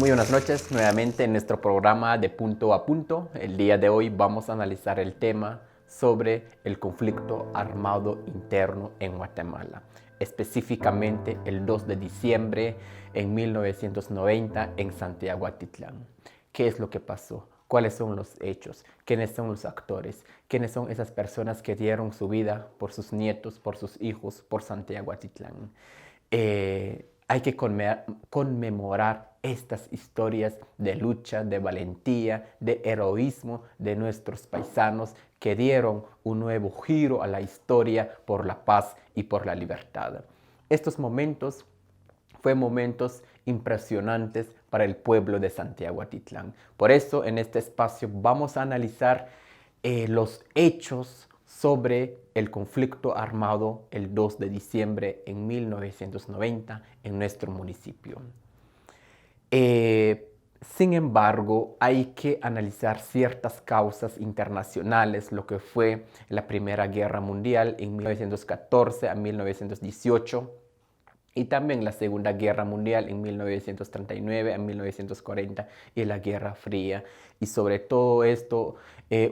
Muy buenas noches, nuevamente en nuestro programa de Punto a Punto. El día de hoy vamos a analizar el tema sobre el conflicto armado interno en Guatemala, específicamente el 2 de diciembre en 1990 en Santiago Atitlán. ¿Qué es lo que pasó? ¿Cuáles son los hechos? ¿Quiénes son los actores? ¿Quiénes son esas personas que dieron su vida por sus nietos, por sus hijos, por Santiago Atitlán? Hay que conmemorar estas historias de lucha, de valentía, de heroísmo de nuestros paisanos que dieron un nuevo giro a la historia por la paz y por la libertad. Estos momentos fueron momentos impresionantes para el pueblo de Santiago Atitlán. Por eso en este espacio vamos a analizar los hechos sobre el conflicto armado el 2 de diciembre en 1990 en nuestro municipio. Sin embargo, hay que analizar ciertas causas internacionales, lo que fue la Primera Guerra Mundial en 1914 a 1918 y también la Segunda Guerra Mundial en 1939 a 1940 y la Guerra Fría. Y sobre todo esto,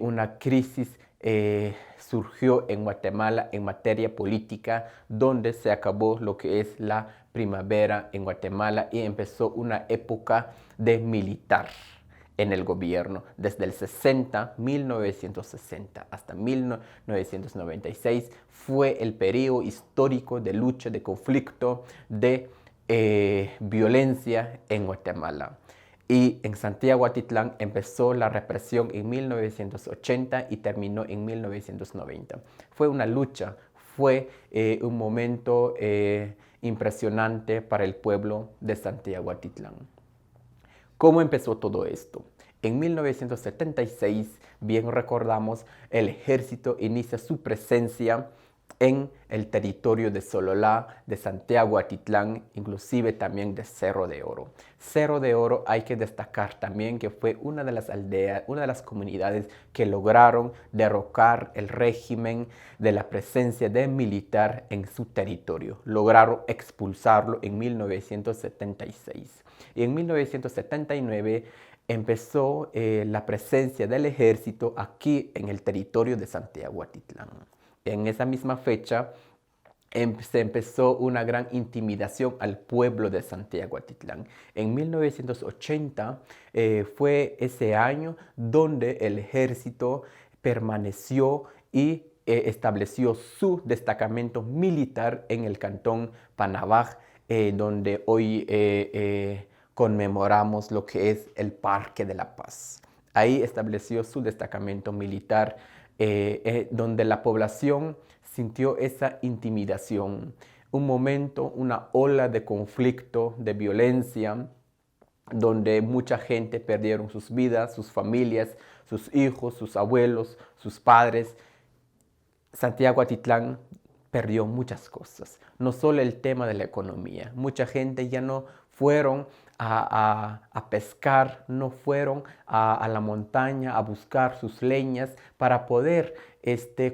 una crisis surgió en Guatemala en materia política, donde se acabó lo que es la primavera en Guatemala y empezó una época de militar en el gobierno, desde el 1960 hasta 1996, fue el periodo histórico de lucha, de conflicto, de violencia en Guatemala. Y en Santiago Atitlán empezó la represión en 1980 y terminó en 1990. Fue una lucha, fue un momento impresionante para el pueblo de Santiago Atitlán. ¿Cómo empezó todo esto? En 1976, bien recordamos, el ejército inicia su presencia en el territorio de Sololá, de Santiago Atitlán, inclusive también de Cerro de Oro. Cerro de Oro hay que destacar también que fue una de las aldeas, una de las comunidades que lograron derrocar el régimen de la presencia de militar en su territorio. Lograron expulsarlo en 1976. Y en 1979 empezó la presencia del ejército aquí en el territorio de Santiago Atitlán. En esa misma fecha se empezó una gran intimidación al pueblo de Santiago Atitlán. En 1980 fue ese año donde el ejército permaneció y estableció su destacamento militar en el cantón Panabaj, donde hoy conmemoramos lo que es el Parque de la Paz. Ahí estableció su destacamento militar, donde la población sintió esa intimidación, un momento, una ola de conflicto, de violencia, donde mucha gente perdieron sus vidas, sus familias, sus hijos, sus abuelos, sus padres. Santiago Atitlán perdió muchas cosas, no solo el tema de la economía. Mucha gente ya no fueron a pescar, no fueron a la montaña a buscar sus leñas para poder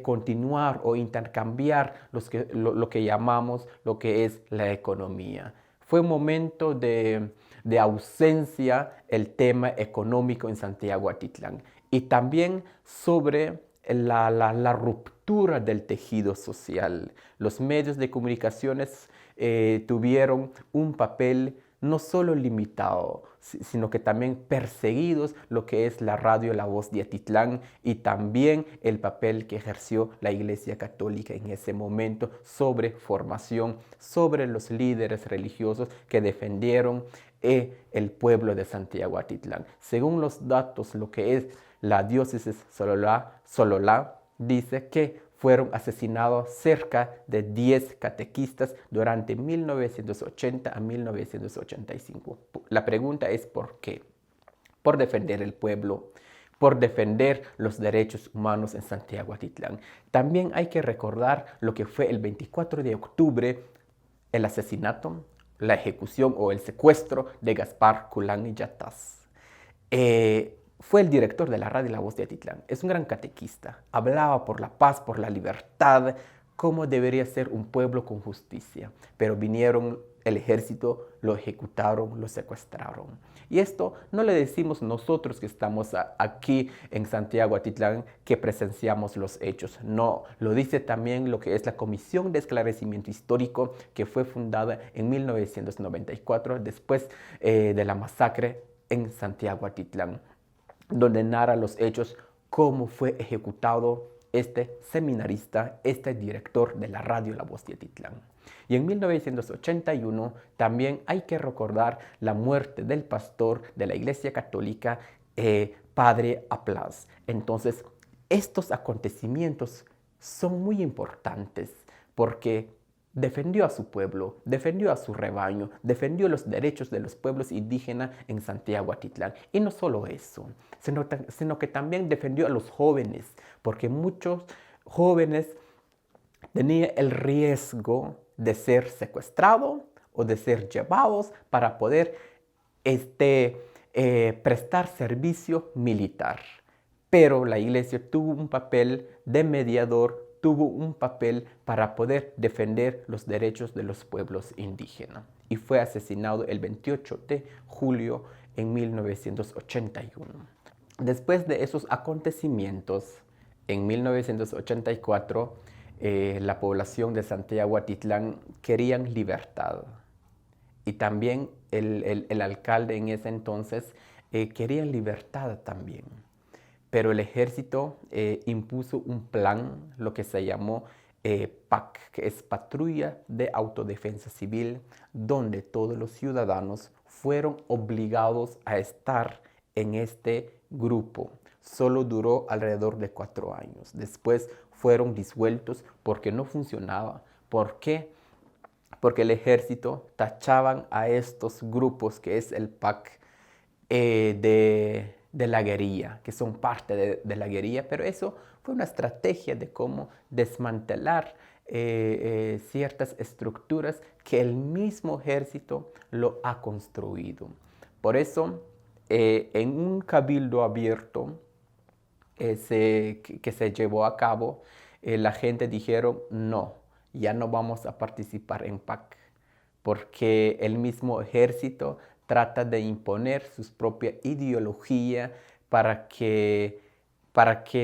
continuar o intercambiar lo que llamamos lo que es la economía. Fue un momento de ausencia el tema económico en Santiago Atitlán y también sobre la ruptura del tejido social. Los medios de comunicaciones tuvieron un papel no solo limitado, sino que también perseguidos, lo que es la radio La Voz de Atitlán y también el papel que ejerció la Iglesia Católica en ese momento sobre formación, sobre los líderes religiosos que defendieron el pueblo de Santiago Atitlán. Según los datos, lo que es la diócesis Sololá dice que fueron asesinados cerca de 10 catequistas durante 1980 a 1985. La pregunta es ¿por qué? Por defender el pueblo, por defender los derechos humanos en Santiago Atitlán. También hay que recordar lo que fue el 24 de octubre, el asesinato, la ejecución o el secuestro de Gaspar Kulán y Yatás. Fue el director de la radio La Voz de Atitlán. Es un gran catequista. Hablaba por la paz, por la libertad, cómo debería ser un pueblo con justicia. Pero vinieron el ejército, lo ejecutaron, lo secuestraron. Y esto no le decimos nosotros que estamos aquí en Santiago Atitlán, que presenciamos los hechos. No, lo dice también lo que es la Comisión de Esclarecimiento Histórico, que fue fundada en 1994, después de la masacre en Santiago Atitlán, donde narra los hechos, cómo fue ejecutado este seminarista, este director de la radio La Voz de Atitlán. Y en 1981 también hay que recordar la muerte del pastor de la Iglesia Católica, Padre Applaz. Entonces, estos acontecimientos son muy importantes porque defendió a su pueblo, defendió a su rebaño, defendió los derechos de los pueblos indígenas en Santiago Atitlán. Y no solo eso, sino que también defendió a los jóvenes, porque muchos jóvenes tenían el riesgo de ser secuestrados o de ser llevados para poder prestar servicio militar. Pero la iglesia tuvo un papel de mediador, tuvo un papel para poder defender los derechos de los pueblos indígenas. Y fue asesinado el 28 de julio en 1981. Después de esos acontecimientos, en 1984, la población de Santiago Atitlán querían libertad. Y también el alcalde en ese entonces quería libertad también. Pero el ejército impuso un plan, lo que se llamó PAC, que es Patrulla de Autodefensa Civil, donde todos los ciudadanos fueron obligados a estar en este grupo. Solo duró alrededor de 4 años. Después fueron disueltos porque no funcionaba. ¿Por qué? Porque el ejército tachaban a estos grupos, que es el PAC, de la guerrilla, que son parte de la guerrilla, pero eso fue una estrategia de cómo desmantelar ciertas estructuras que el mismo ejército lo ha construido. Por eso, en un cabildo abierto que se llevó a cabo, la gente dijeron, no, ya no vamos a participar en PAC, porque el mismo ejército trata de imponer su propia ideología para que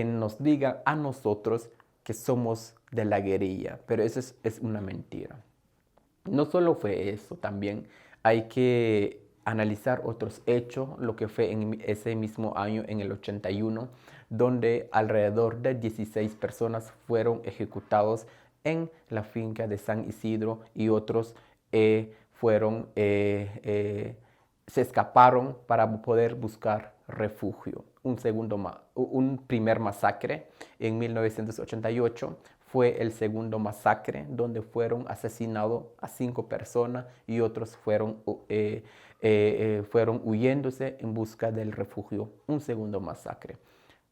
nos digan a nosotros que somos de la guerrilla, pero eso es una mentira. No solo fue eso, también hay que analizar otros hechos, lo que fue en ese mismo año, en el 81, donde alrededor de 16 personas fueron ejecutados en la finca de San Isidro y otros se escaparon para poder buscar refugio. Un primer masacre en 1988 fue el segundo masacre, donde fueron asesinados a 5 personas y otros fueron huyéndose en busca del refugio. Un segundo masacre.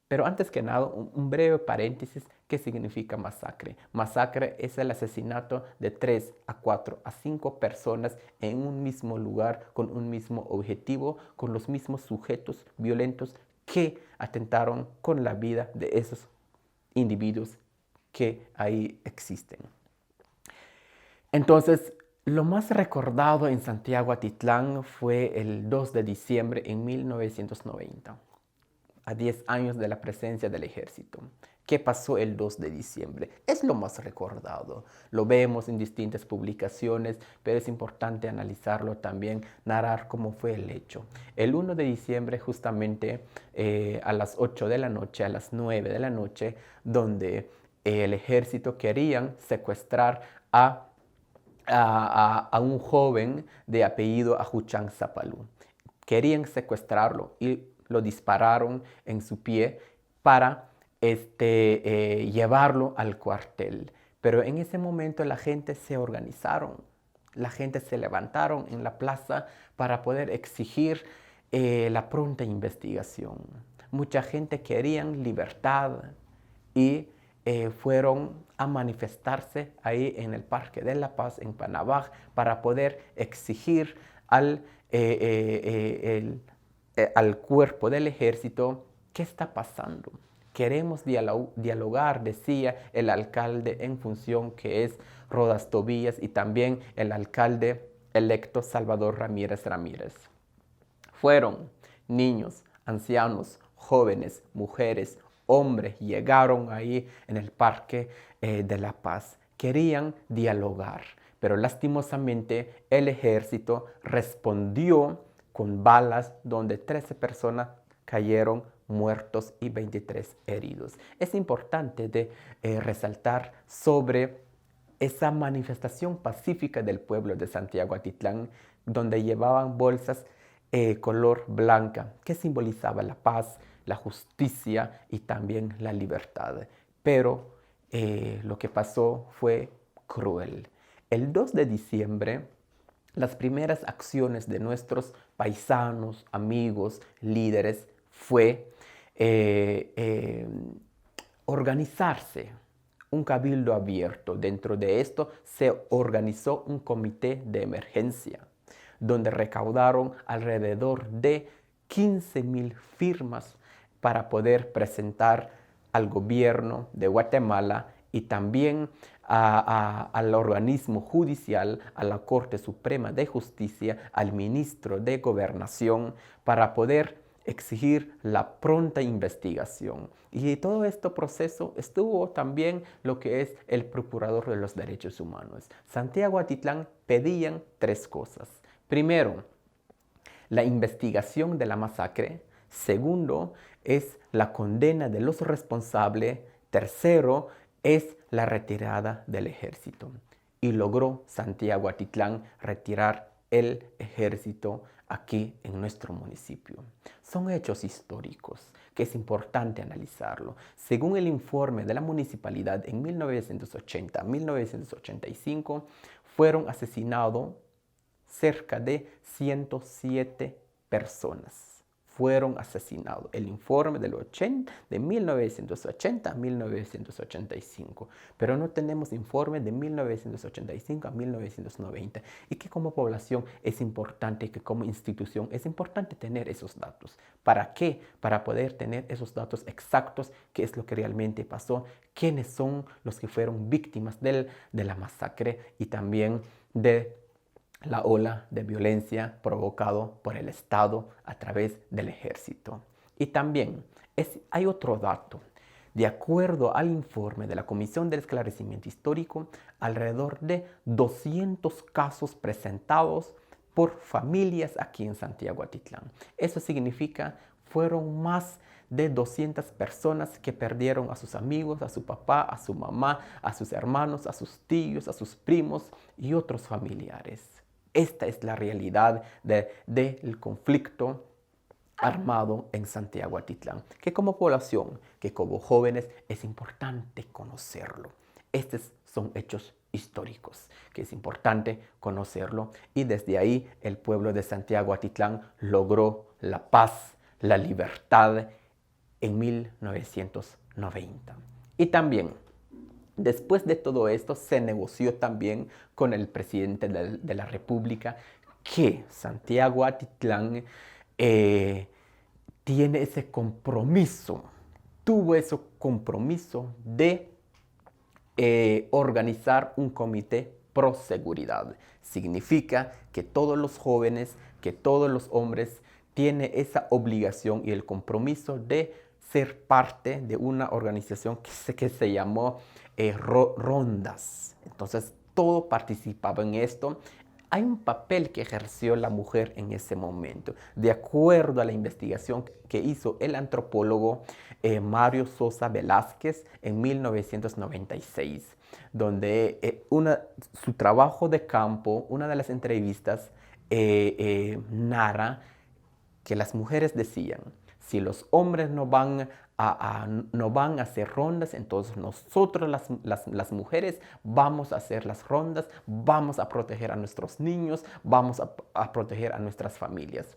Pero antes que nada, un breve paréntesis. ¿Qué significa masacre? Masacre es el asesinato de 3 a 4 a 5 personas en un mismo lugar, con un mismo objetivo, con los mismos sujetos violentos que atentaron con la vida de esos individuos que ahí existen. Entonces, lo más recordado en Santiago Atitlán fue el 2 de diciembre en 1990. A 10 años de la presencia del ejército. ¿Qué pasó el 2 de diciembre? Es lo más recordado. Lo vemos en distintas publicaciones, pero es importante analizarlo también, narrar cómo fue el hecho. El 1 de diciembre, justamente a las 8 de la noche, a las 9 de la noche, donde el ejército querían secuestrar a un joven de apellido Ajuchan Zapalú. Querían secuestrarlo y lo dispararon en su pie para llevarlo al cuartel. Pero en ese momento la gente se organizaron, la gente se levantaron en la plaza para poder exigir la pronta investigación. Mucha gente quería libertad y fueron a manifestarse ahí en el Parque de la Paz, en Panabaj, para poder exigir al cuerpo del ejército, ¿qué está pasando? Queremos dialogar, decía el alcalde en función, que es Rodas Tobías, y también el alcalde electo Salvador Ramírez Ramírez. Fueron niños, ancianos, jóvenes, mujeres, hombres, llegaron ahí en el Parque de la Paz. Querían dialogar, pero lastimosamente el ejército respondió con balas donde 13 personas cayeron muertos y 23 heridos. Es importante resaltar sobre esa manifestación pacífica del pueblo de Santiago Atitlán, donde llevaban bolsas color blanca, que simbolizaba la paz, la justicia y también la libertad. Pero lo que pasó fue cruel. El 2 de diciembre, las primeras acciones de nuestros paisanos, amigos, líderes fue organizarse un cabildo abierto. Dentro de esto se organizó un comité de emergencia, donde recaudaron alrededor de 15,000 firmas para poder presentar al gobierno de Guatemala y también al organismo judicial, a la Corte Suprema de Justicia, al ministro de Gobernación, para poder exigir la pronta investigación. Y en todo este proceso estuvo también lo que es el Procurador de los Derechos Humanos. Santiago Atitlán pedían 3 cosas. Primero, la investigación de la masacre. Segundo, es la condena de los responsables. Tercero, es la retirada del ejército. Y logró Santiago Atitlán retirar el ejército aquí en nuestro municipio. Son hechos históricos que es importante analizarlo. Según el informe de la municipalidad, en 1980-1985 fueron asesinados cerca de 107 personas. Fueron asesinados. El informe de 1980 a 1985. Pero no tenemos informe de 1985 a 1990. Y que como población es importante, que como institución es importante tener esos datos. ¿Para qué? Para poder tener esos datos exactos, qué es lo que realmente pasó, quiénes son los que fueron víctimas de la masacre y también de la ola de violencia provocado por el Estado a través del ejército. Y también hay otro dato. De acuerdo al informe de la Comisión del Esclarecimiento Histórico, alrededor de 200 casos presentados por familias aquí en Santiago Atitlán. Eso significa fueron más de 200 personas que perdieron a sus amigos, a su papá, a su mamá, a sus hermanos, a sus tíos, a sus primos y otros familiares. Esta es la realidad del conflicto armado en Santiago Atitlán, que como población, que como jóvenes, es importante conocerlo. Estos son hechos históricos, que es importante conocerlo, y desde ahí el pueblo de Santiago Atitlán logró la paz, la libertad en 1990. Y también, después de todo esto, se negoció también con el presidente de la República que Santiago Atitlán tiene ese compromiso, tuvo ese compromiso de organizar un comité pro seguridad. Significa que todos los jóvenes, que todos los hombres tienen esa obligación y el compromiso de ser parte de una organización que se llamó Rondas. Entonces, todo participaba en esto. Hay un papel que ejerció la mujer en ese momento. De acuerdo a la investigación que hizo el antropólogo Mario Sosa Velázquez en 1996, donde su trabajo de campo, una de las entrevistas, narra que las mujeres decían: si los hombres no van a hacer rondas, entonces nosotros las mujeres vamos a hacer las rondas, vamos a proteger a nuestros niños, vamos a proteger a nuestras familias.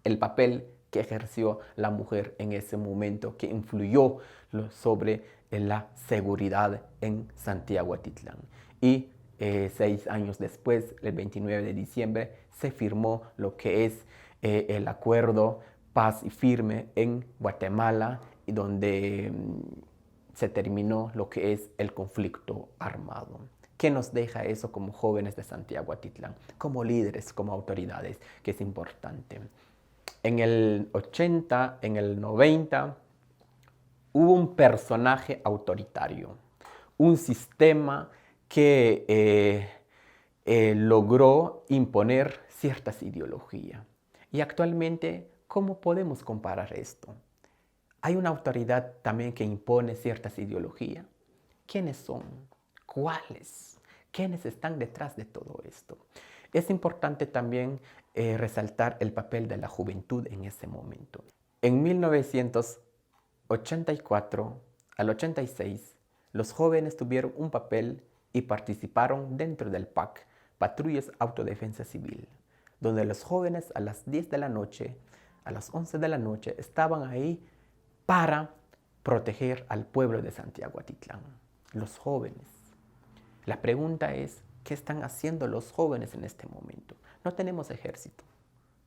El papel que ejerció la mujer en ese momento, que influyó sobre la seguridad en Santiago Atitlán. Y 6 años después, el 29 de diciembre, se firmó lo que es el acuerdo Paz y Firme en Guatemala, y donde se terminó lo que es el conflicto armado. ¿Qué nos deja eso como jóvenes de Santiago Atitlán, como líderes, como autoridades? Que es importante. En el 80, en el 90, hubo un personaje autoritario, un sistema que logró imponer ciertas ideologías. Y actualmente, ¿cómo podemos comparar esto? Hay una autoridad también que impone ciertas ideologías. ¿Quiénes son? ¿Cuáles? ¿Quiénes están detrás de todo esto? Es importante también resaltar el papel de la juventud en ese momento. En 1984 al 86, los jóvenes tuvieron un papel y participaron dentro del PAC, Patrullas Autodefensa Civil, donde los jóvenes a las 10 de la noche, a las 11 de la noche, estaban ahí para proteger al pueblo de Santiago Atitlán. Los jóvenes. La pregunta es, ¿qué están haciendo los jóvenes en este momento? No tenemos ejército.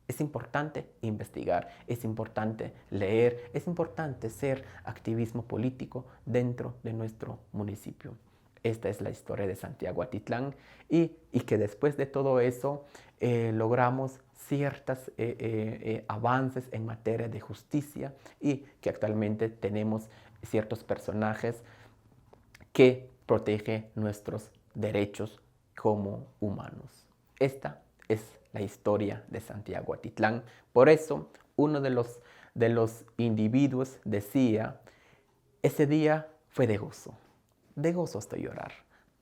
Es importante investigar, es importante leer, es importante hacer activismo político dentro de nuestro municipio. Esta es la historia de Santiago Atitlán y que después de todo eso logramos ciertos avances en materia de justicia y que actualmente tenemos ciertos personajes que protegen nuestros derechos como humanos. Esta es la historia de Santiago Atitlán. Por eso, uno de los individuos decía, ese día fue de gozo hasta llorar.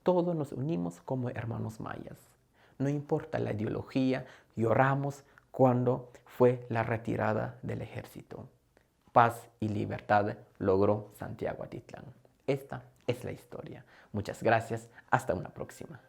Todos nos unimos como hermanos mayas. No importa la ideología, lloramos cuando fue la retirada del ejército. Paz y libertad logró Santiago Atitlán. Esta es la historia. Muchas gracias. Hasta una próxima.